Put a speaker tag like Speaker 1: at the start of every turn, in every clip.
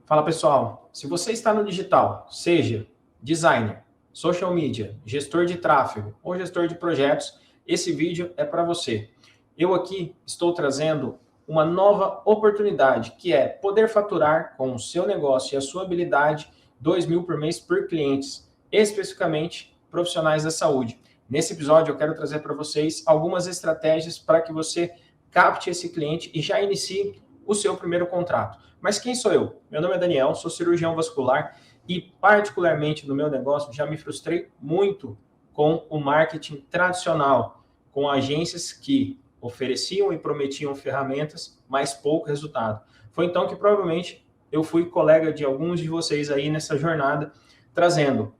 Speaker 1: Fala pessoal, se você está no digital, seja designer, social media, gestor de tráfego ou gestor de projetos, esse vídeo é para você. Eu aqui estou trazendo uma nova oportunidade, que é poder faturar com o seu negócio e a sua habilidade 2.000 por mês por clientes, especificamente profissionais da saúde. Nesse episódio eu quero trazer para vocês algumas estratégias para que você capte esse cliente e já inicie o seu primeiro contrato. Mas quem sou eu? Meu nome é Daniel, sou cirurgião vascular e, particularmente no meu negócio, já me frustrei muito com o marketing tradicional, com agências que ofereciam e prometiam ferramentas, mas pouco resultado. Foi então que provavelmente eu fui colega de alguns de vocês aí nessa jornada, trazendo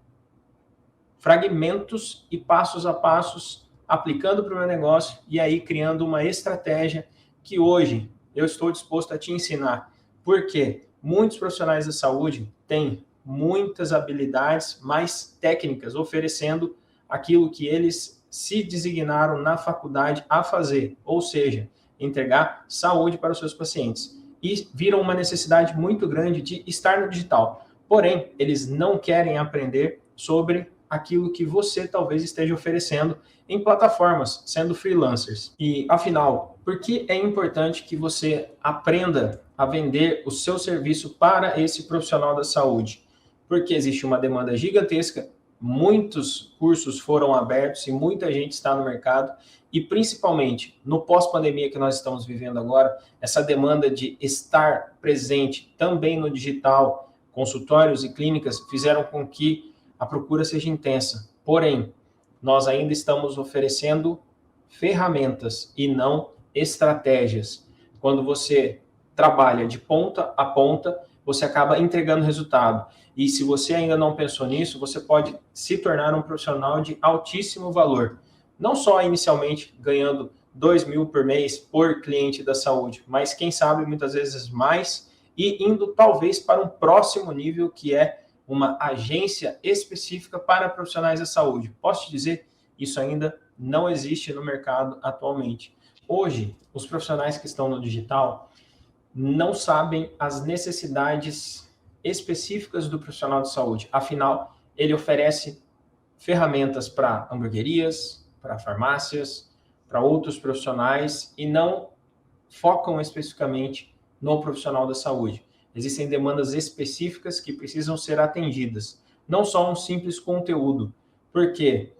Speaker 1: fragmentos e passos a passos, aplicando para o meu negócio e aí criando uma estratégia que hoje eu estou disposto a te ensinar. Porque muitos profissionais da saúde têm muitas habilidades mais técnicas, oferecendo aquilo que eles se designaram na faculdade a fazer, ou seja, entregar saúde para os seus pacientes. E viram uma necessidade muito grande de estar no digital. Porém, eles não querem aprender sobre aquilo que você talvez esteja oferecendo em plataformas, sendo freelancers. E, afinal, por que é importante que você aprenda a vender o seu serviço para esse profissional da saúde? Porque existe uma demanda gigantesca, muitos cursos foram abertos e muita gente está no mercado, e principalmente no pós-pandemia que nós estamos vivendo agora, essa demanda de estar presente também no digital, consultórios e clínicas fizeram com que a procura seja intensa. Porém, nós ainda estamos oferecendo ferramentas e não estratégias. Quando você trabalha de ponta a ponta, você acaba entregando resultado. E se você ainda não pensou nisso, você pode se tornar um profissional de altíssimo valor. Não só inicialmente ganhando 2.000 por mês por cliente da saúde, mas quem sabe muitas vezes mais e indo talvez para um próximo nível que é uma agência específica para profissionais da saúde. Posso te dizer, isso ainda não existe no mercado atualmente. Hoje, os profissionais que estão no digital não sabem as necessidades específicas do profissional de saúde. Afinal, ele oferece ferramentas para hamburguerias, para farmácias, para outros profissionais e não focam especificamente no profissional da saúde. Existem demandas específicas que precisam ser atendidas, não só um simples conteúdo. Porque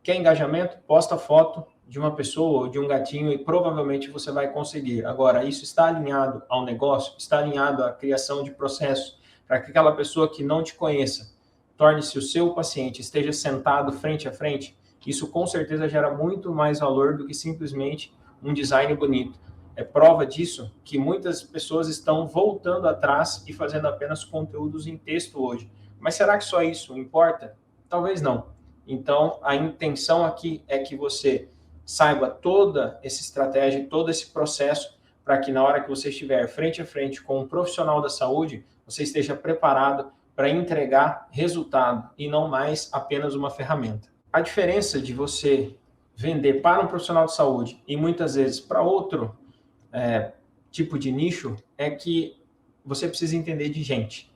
Speaker 1: quer engajamento? Posta foto de uma pessoa ou de um gatinho e provavelmente você vai conseguir. Agora, isso está alinhado ao negócio? Está alinhado à criação de processos para que aquela pessoa que não te conheça torne-se o seu paciente, esteja sentado frente a frente? Isso com certeza gera muito mais valor do que simplesmente um design bonito. É prova disso que muitas pessoas estão voltando atrás e fazendo apenas conteúdos em texto hoje. Mas será que só isso importa? Talvez não. Então, a intenção aqui é que você saiba toda essa estratégia, todo esse processo, para que na hora que você estiver frente a frente com um profissional da saúde, você esteja preparado para entregar resultado e não mais apenas uma ferramenta. A diferença de você vender para um profissional de saúde e muitas vezes para outro tipo de nicho é que você precisa entender de gente.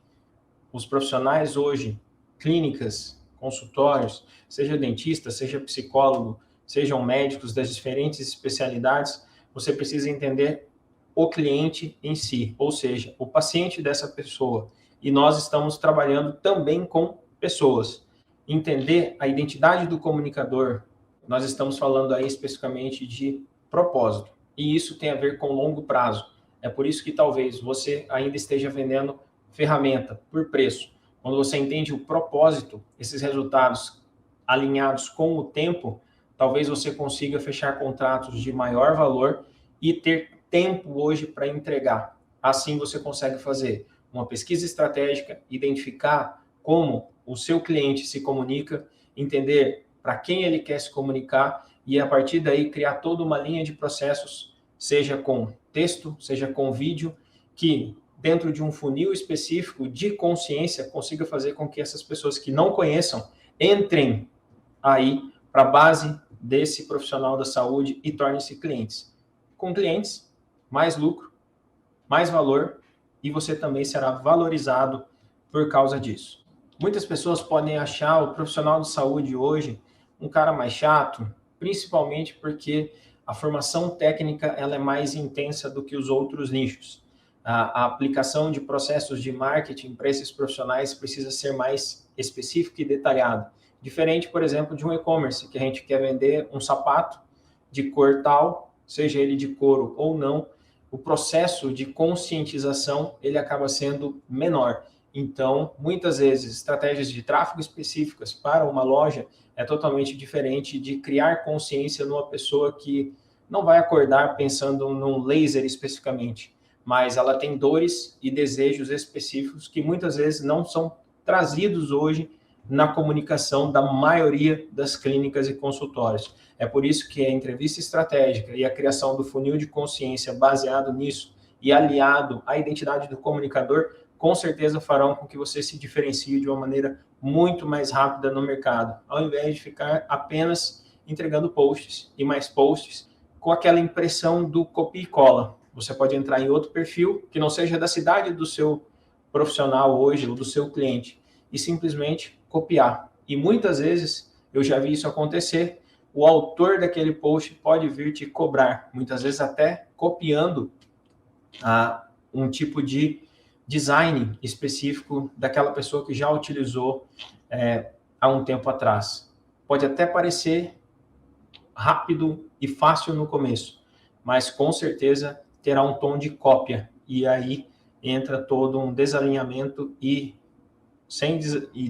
Speaker 1: Os profissionais hoje, clínicas, consultórios, seja dentista, seja psicólogo, sejam médicos das diferentes especialidades, você precisa entender o cliente em si, ou seja, o paciente dessa pessoa. E nós estamos trabalhando também com pessoas. Entender a identidade do comunicador, nós estamos falando aí especificamente de propósito. E isso tem a ver com longo prazo. É por isso que talvez você ainda esteja vendendo ferramenta por preço. Quando você entende o propósito, esses resultados alinhados com o tempo, talvez você consiga fechar contratos de maior valor e ter tempo hoje para entregar. Assim você consegue fazer uma pesquisa estratégica, identificar como o seu cliente se comunica, entender para quem ele quer se comunicar e, a partir daí, criar toda uma linha de processos, seja com texto, seja com vídeo, que, dentro de um funil específico de consciência, consiga fazer com que essas pessoas que não conheçam entrem aí para a base desse profissional da saúde e tornem-se clientes. Com clientes, mais lucro, mais valor e você também será valorizado por causa disso. Muitas pessoas podem achar o profissional de saúde hoje um cara mais chato, principalmente porque a formação técnica ela é mais intensa do que os outros nichos. A aplicação de processos de marketing para esses profissionais precisa ser mais específica e detalhada. Diferente, por exemplo, de um e-commerce, que a gente quer vender um sapato de cor tal, seja ele de couro ou não, o processo de conscientização ele acaba sendo menor. Então, muitas vezes, estratégias de tráfego específicas para uma loja é totalmente diferente de criar consciência numa pessoa que não vai acordar pensando num laser especificamente, mas ela tem dores e desejos específicos que muitas vezes não são trazidos hoje na comunicação da maioria das clínicas e consultórios. É por isso que a entrevista estratégica e a criação do funil de consciência baseado nisso e aliado à identidade do comunicador com certeza farão com que você se diferencie de uma maneira muito mais rápida no mercado, ao invés de ficar apenas entregando posts e mais posts com aquela impressão do copia e cola. Você pode entrar em outro perfil que não seja da cidade do seu profissional hoje ou do seu cliente e simplesmente copiar. E muitas vezes eu já vi isso acontecer. O autor daquele post pode vir te cobrar, muitas vezes até copiando um tipo de design específico daquela pessoa que já utilizou há um tempo atrás. Pode até parecer rápido e fácil no começo, mas com certeza terá um tom de cópia, e aí entra todo um desalinhamento e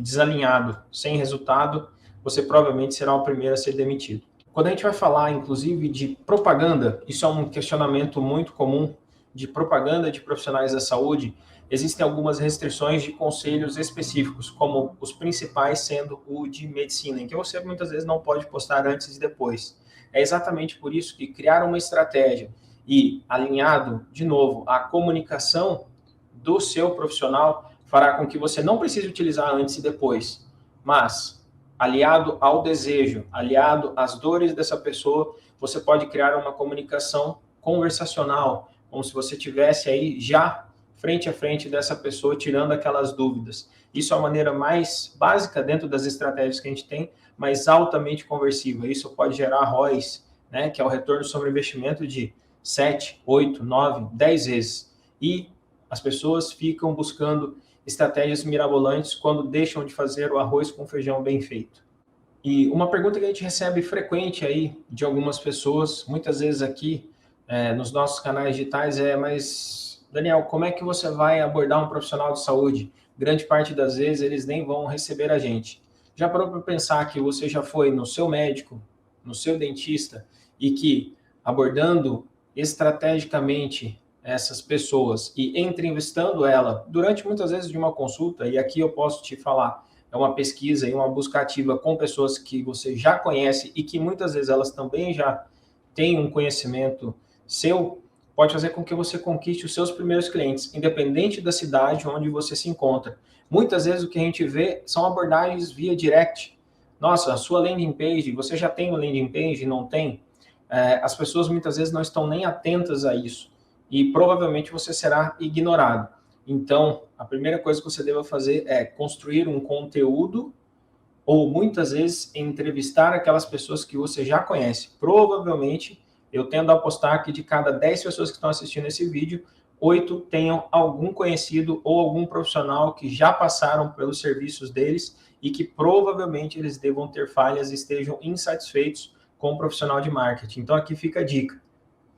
Speaker 1: desalinhado, sem resultado, você provavelmente será o primeiro a ser demitido. Quando a gente vai falar, inclusive, de propaganda, isso é um questionamento muito comum de propaganda de profissionais da saúde. Existem algumas restrições de conselhos específicos, como os principais sendo o de medicina, em que você muitas vezes não pode postar antes e depois. É exatamente por isso que criar uma estratégia e alinhado, de novo, à comunicação do seu profissional fará com que você não precise utilizar antes e depois, mas aliado ao desejo, aliado às dores dessa pessoa, você pode criar uma comunicação conversacional, como se você tivesse aí já frente a frente dessa pessoa, tirando aquelas dúvidas. Isso é a maneira mais básica dentro das estratégias que a gente tem, mas altamente conversiva. Isso pode gerar ROIs, né, que é o retorno sobre investimento de 7, 8, 9, 10 vezes. E as pessoas ficam buscando estratégias mirabolantes quando deixam de fazer o arroz com feijão bem feito. E uma pergunta que a gente recebe frequente aí de algumas pessoas, muitas vezes aqui nos nossos canais digitais mas Daniel, como é que você vai abordar um profissional de saúde? Grande parte das vezes eles nem vão receber a gente. Já parou para pensar que você já foi no seu médico, no seu dentista, e que abordando estrategicamente essas pessoas e entrevistando ela durante muitas vezes de uma consulta, e aqui eu posso te falar, é uma pesquisa e uma busca ativa com pessoas que você já conhece e que muitas vezes elas também já têm um conhecimento seu, pode fazer com que você conquiste os seus primeiros clientes, independente da cidade onde você se encontra. Muitas vezes o que a gente vê são abordagens via direct. Nossa, a sua landing page, você já tem uma landing page? Não tem? As pessoas muitas vezes não estão nem atentas a isso e provavelmente você será ignorado. Então, a primeira coisa que você deve fazer é construir um conteúdo ou muitas vezes entrevistar aquelas pessoas que você já conhece. Provavelmente, eu tendo a apostar que de cada 10 pessoas que estão assistindo esse vídeo, 8 tenham algum conhecido ou algum profissional que já passaram pelos serviços deles e que provavelmente eles devam ter falhas e estejam insatisfeitos com o profissional de marketing. Então, aqui fica a dica.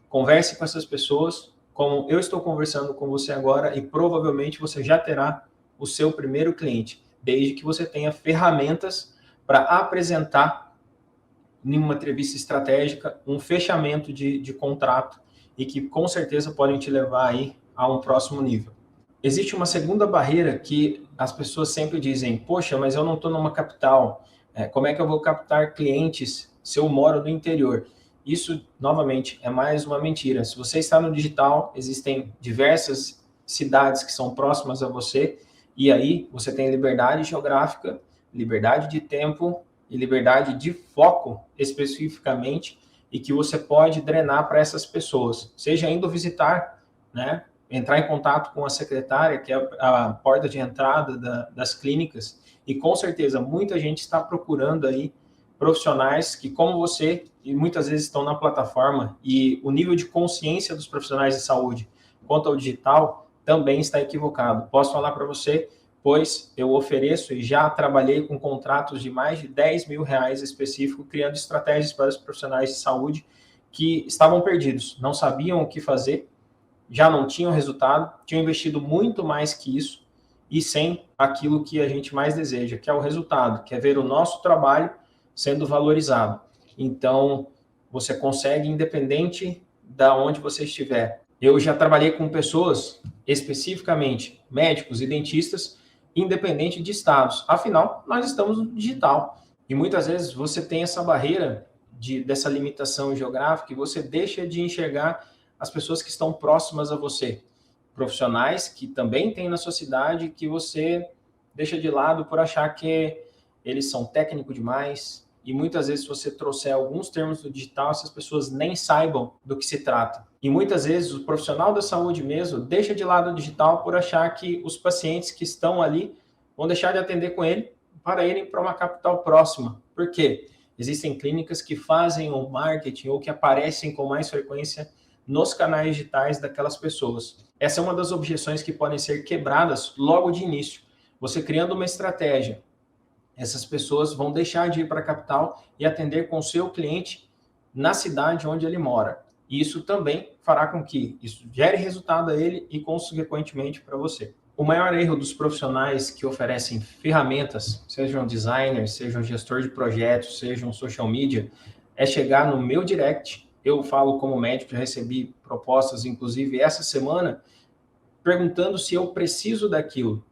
Speaker 1: Converse com essas pessoas, como eu estou conversando com você agora, e provavelmente você já terá o seu primeiro cliente, desde que você tenha ferramentas para apresentar em uma entrevista estratégica um fechamento de contrato e que com certeza podem te levar aí a um próximo nível. Existe uma segunda barreira que as pessoas sempre dizem, poxa, mas eu não estou numa capital, como é que eu vou captar clientes se eu moro no interior? Isso, novamente, é mais uma mentira. Se você está no digital, existem diversas cidades que são próximas a você, e aí você tem liberdade geográfica, liberdade de tempo e liberdade de foco especificamente, e que você pode drenar para essas pessoas, seja indo visitar, né, entrar em contato com a secretária, que é a porta de entrada das clínicas, e com certeza muita gente está procurando aí profissionais que, como você, e muitas vezes estão na plataforma, e o nível de consciência dos profissionais de saúde quanto ao digital também está equivocado. Posso falar para você, pois eu ofereço e já trabalhei com contratos de mais de R$10.000 específico, criando estratégias para os profissionais de saúde que estavam perdidos, não sabiam o que fazer, já não tinham resultado, tinham investido muito mais que isso e sem aquilo que a gente mais deseja, que é o resultado, que é ver o nosso trabalho sendo valorizado. Então, você consegue, independente da onde você estiver. Eu já trabalhei com pessoas, especificamente médicos e dentistas, independente de estados. Afinal, nós estamos no digital. E muitas vezes você tem essa barreira dessa limitação geográfica e você deixa de enxergar as pessoas que estão próximas a você. Profissionais que também tem na sua cidade que você deixa de lado por achar que eles são técnicos demais. E muitas vezes, se você trouxer alguns termos do digital, essas pessoas nem saibam do que se trata. E muitas vezes, o profissional da saúde mesmo deixa de lado o digital por achar que os pacientes que estão ali vão deixar de atender com ele para irem para uma capital próxima. Por quê? Existem clínicas que fazem o marketing ou que aparecem com mais frequência nos canais digitais daquelas pessoas. Essa é uma das objeções que podem ser quebradas logo de início. Você criando uma estratégia, essas pessoas vão deixar de ir para a capital e atender com o seu cliente na cidade onde ele mora. E isso também fará com que isso gere resultado a ele e, consequentemente, para você. O maior erro dos profissionais que oferecem ferramentas, sejam designers, sejam gestor de projetos, sejam social media, é chegar no meu direct. Eu falo como médico, já recebi propostas, inclusive essa semana, perguntando se eu preciso daquilo.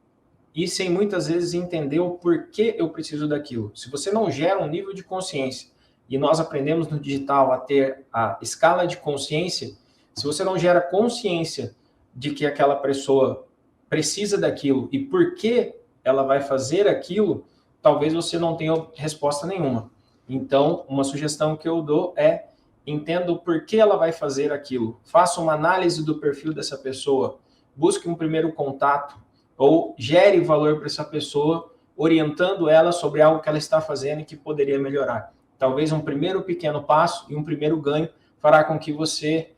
Speaker 1: E sem muitas vezes entender o porquê eu preciso daquilo. Se você não gera um nível de consciência, e nós aprendemos no digital a ter a escala de consciência, se você não gera consciência de que aquela pessoa precisa daquilo e por que ela vai fazer aquilo, talvez você não tenha resposta nenhuma. Então, uma sugestão que eu dou é entenda o porquê ela vai fazer aquilo. Faça uma análise do perfil dessa pessoa. Busque um primeiro contato ou gere valor para essa pessoa, orientando ela sobre algo que ela está fazendo e que poderia melhorar. Talvez um primeiro pequeno passo e um primeiro ganho fará com que você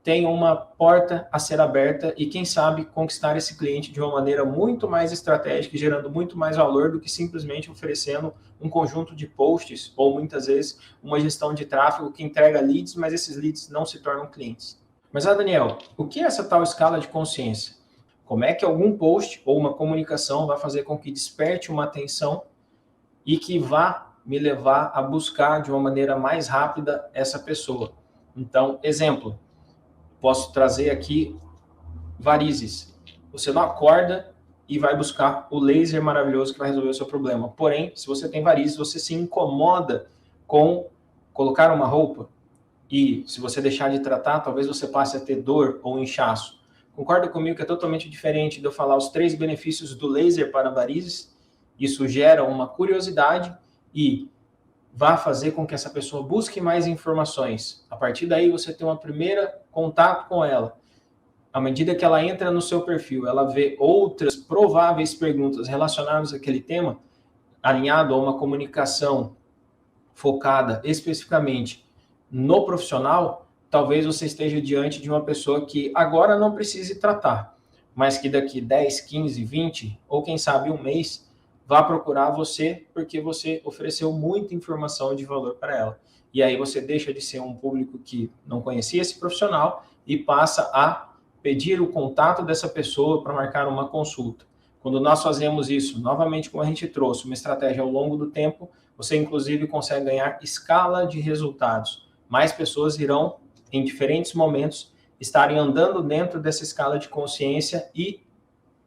Speaker 1: tenha uma porta a ser aberta e, quem sabe, conquistar esse cliente de uma maneira muito mais estratégica, gerando muito mais valor do que simplesmente oferecendo um conjunto de posts ou, muitas vezes, uma gestão de tráfego que entrega leads, mas esses leads não se tornam clientes. Mas, Daniel, o que é essa tal escala de consciência? Como é que algum post ou uma comunicação vai fazer com que desperte uma atenção e que vá me levar a buscar de uma maneira mais rápida essa pessoa? Então, exemplo, posso trazer aqui varizes. Você não acorda e vai buscar o laser maravilhoso que vai resolver o seu problema. Porém, se você tem varizes, você se incomoda com colocar uma roupa e se você deixar de tratar, talvez você passe a ter dor ou inchaço. Concorda comigo que é totalmente diferente de eu falar os 3 benefícios do laser para varizes? Isso gera uma curiosidade e vai fazer com que essa pessoa busque mais informações. A partir daí, você tem uma primeira contato com ela. À medida que ela entra no seu perfil, ela vê outras prováveis perguntas relacionadas àquele tema, alinhado a uma comunicação focada especificamente no profissional, talvez você esteja diante de uma pessoa que agora não precise tratar, mas que daqui 10, 15, 20 ou quem sabe um mês vá procurar você porque você ofereceu muita informação de valor para ela. E aí você deixa de ser um público que não conhecia esse profissional e passa a pedir o contato dessa pessoa para marcar uma consulta. Quando nós fazemos isso, novamente, como a gente trouxe, uma estratégia ao longo do tempo, você inclusive consegue ganhar escala de resultados. Mais pessoas irão, em diferentes momentos, estarem andando dentro dessa escala de consciência e,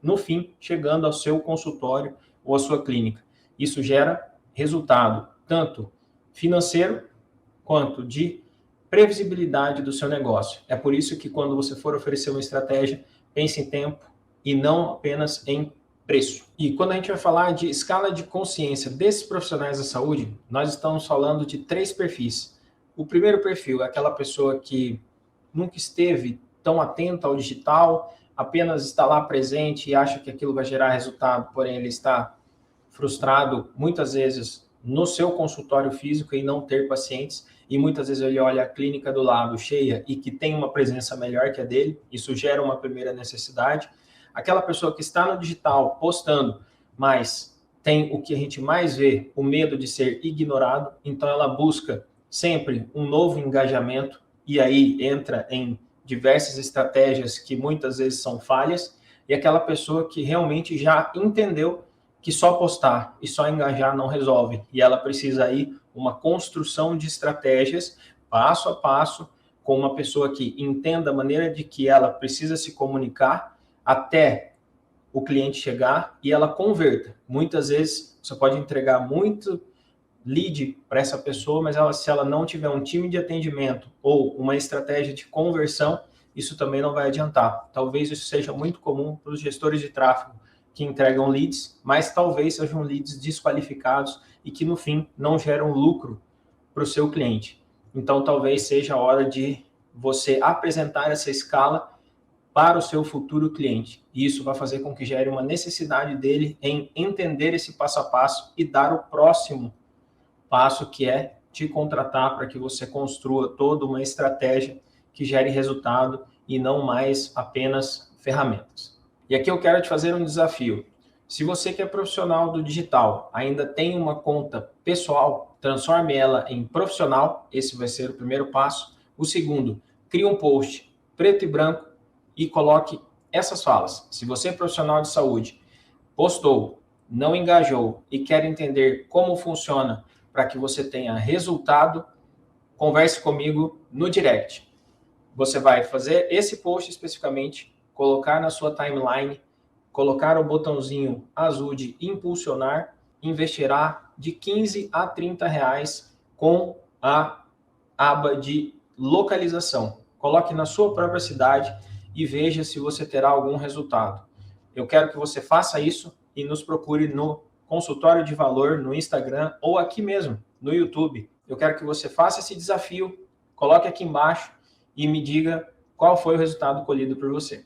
Speaker 1: no fim, chegando ao seu consultório ou à sua clínica. Isso gera resultado, tanto financeiro quanto de previsibilidade do seu negócio. É por isso que quando você for oferecer uma estratégia, pense em tempo e não apenas em preço. E quando a gente vai falar de escala de consciência desses profissionais da saúde, nós estamos falando de 3 perfis. O primeiro perfil é aquela pessoa que nunca esteve tão atenta ao digital, apenas está lá presente e acha que aquilo vai gerar resultado, porém ele está frustrado muitas vezes no seu consultório físico e não ter pacientes, e muitas vezes ele olha a clínica do lado cheia e que tem uma presença melhor que a dele, isso gera uma primeira necessidade. Aquela pessoa que está no digital postando, mas tem o que a gente mais vê, o medo de ser ignorado, então ela busca sempre um novo engajamento e aí entra em diversas estratégias que muitas vezes são falhas, e aquela pessoa que realmente já entendeu que só postar e só engajar não resolve, e ela precisa aí uma construção de estratégias passo a passo com uma pessoa que entenda a maneira de que ela precisa se comunicar até o cliente chegar e ela converta. Muitas vezes você pode entregar muito lead para essa pessoa, mas se ela não tiver um time de atendimento ou uma estratégia de conversão, isso também não vai adiantar. Talvez isso seja muito comum para os gestores de tráfego que entregam leads, mas talvez sejam leads desqualificados e que no fim não geram lucro para o seu cliente. Então talvez seja a hora de você apresentar essa escala para o seu futuro cliente. E isso vai fazer com que gere uma necessidade dele em entender esse passo a passo e dar o próximo passo, que é te contratar para que você construa toda uma estratégia que gere resultado e não mais apenas ferramentas. E aqui eu quero te fazer um desafio. Se você que é profissional do digital ainda tem uma conta pessoal, transforme ela em profissional. Esse vai ser o primeiro passo. O segundo, crie um post preto e branco e coloque essas falas. Se você é profissional de saúde, postou, não engajou e quer entender como funciona para que você tenha resultado, converse comigo no direct. Você vai fazer esse post especificamente, colocar na sua timeline, colocar o botãozinho azul de impulsionar, investirá de 15 a 30 reais com a aba de localização. Coloque na sua própria cidade e veja se você terá algum resultado. Eu quero que você faça isso e nos procure no Consultório de Valor, no Instagram ou aqui mesmo, no YouTube. Eu quero que você faça esse desafio, coloque aqui embaixo e me diga qual foi o resultado colhido por você.